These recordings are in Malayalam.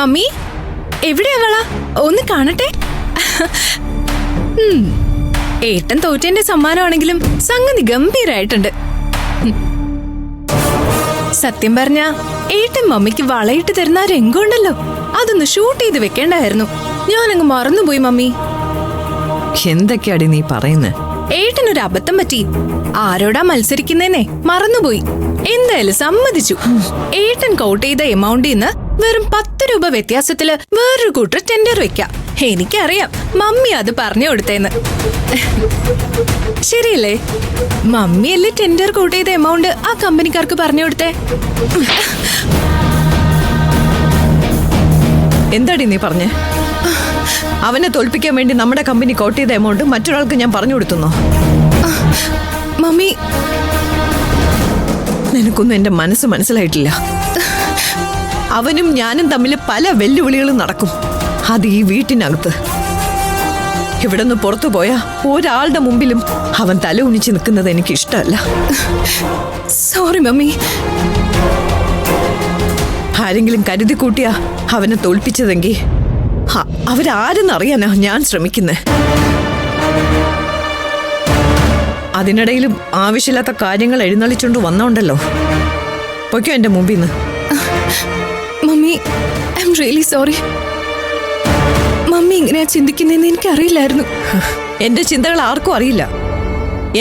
മമ്മി എവിടെയാ വള? ഒന്ന് കാണട്ടെ. ഏട്ടൻ തോറ്റേന്റെ സമ്മാനമാണെങ്കിലും സംഗതി ഗംഭീരായിട്ടുണ്ട്. സത്യം പറഞ്ഞ ഏട്ടൻ മമ്മിക്ക് വളയിട്ട് തരുന്ന ആ രംഗമുണ്ടല്ലോ, അതൊന്ന് ഷൂട്ട് ചെയ്ത് വെക്കേണ്ടായിരുന്നു. ഞാനങ്ങ് മറന്നുപോയി മമ്മി. എന്തൊക്കെയാടി നീ പറയുന്നത്? ഏട്ടനൊരു അബദ്ധം പറ്റി. ആരോടാ മത്സരിക്കുന്നേന്നേ മറന്നുപോയി. എന്തായാലും സമ്മതിച്ചു. ഏട്ടൻ കൗട്ട് ചെയ്ത എമൗണ്ടിൽ നിന്ന് വെറും 10 രൂപ വ്യത്യാസത്തില് വേറൊരു കൂട്ടർ ടെൻഡർ വെക്കാം. എനിക്കറിയാം മമ്മി അത് പറഞ്ഞു കൊടുത്തേന്ന്. ശരിയല്ലേ? മമ്മിയല്ലേ ടെൻഡർ കൗട്ട് ചെയ്ത എമൗണ്ട് ആ കമ്പനിക്കാർക്ക് പറഞ്ഞു കൊടുത്തേ? എന്താടി നീ പറഞ്ഞേ? അവനെ തോൽപ്പിക്കാൻ വേണ്ടി നമ്മുടെ കമ്പനി കൗട്ട് ചെയ്ത എമൗണ്ട് മറ്റൊരാൾക്ക് ഞാൻ പറഞ്ഞു കൊടുത്തുന്നോ? മമ്മി, നിനക്കൊന്നും എന്റെ മനസ്സ് മനസ്സിലായിട്ടില്ല. അവനും ഞാനും തമ്മിൽ പല വെല്ലുവിളികളും നടക്കും. അത് ഈ വീട്ടിനകത്ത്. ഇവിടെ നിന്ന് പുറത്തു പോയാ ഒരാളുടെ മുമ്പിലും അവൻ തല ഉണിച്ച് നിൽക്കുന്നത് എനിക്ക് ഇഷ്ടമല്ല. Sorry mummy. ആരെങ്കിലും കരുതി കൂട്ടിയാ അവനെ തോൽപ്പിച്ചതെങ്കിൽ അവരാരെന്നറിയാനാ ഞാൻ ശ്രമിക്കുന്നേ. അതിനിടയിലും ആവശ്യമില്ലാത്ത കാര്യങ്ങൾ എഴുന്നള്ളിച്ചോണ്ട് വന്നോണ്ടല്ലോ. പൊയ്ക്കോ എന്റെ മുമ്പിൽ നിന്ന്. Mummy, I am really sorry. Mummy ഇങ്ങനെയാ ചിന്തിക്കുന്നതെന്ന് എനിക്കറിയില്ലായിരുന്നു. എന്റെ ചിന്തകൾ ആർക്കും അറിയില്ല.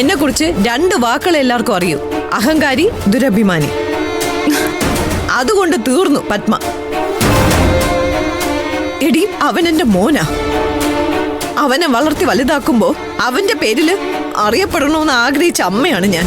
എന്നെ കുറിച്ച് 2 വാക്കുകൾ എല്ലാവർക്കും അറിയൂ: അഹങ്കാരി, ദുരഭിമാനി. അതുകൊണ്ട് തീർന്നു പത്മ. എടി, അവൻ എന്റെ മോനാ. അവനെ വളർത്തി വലുതാക്കുമ്പോ അവന്റെ പേരില് അറിയപ്പെടണമെന്ന് ആഗ്രഹിച്ച അമ്മയാണ് ഞാൻ.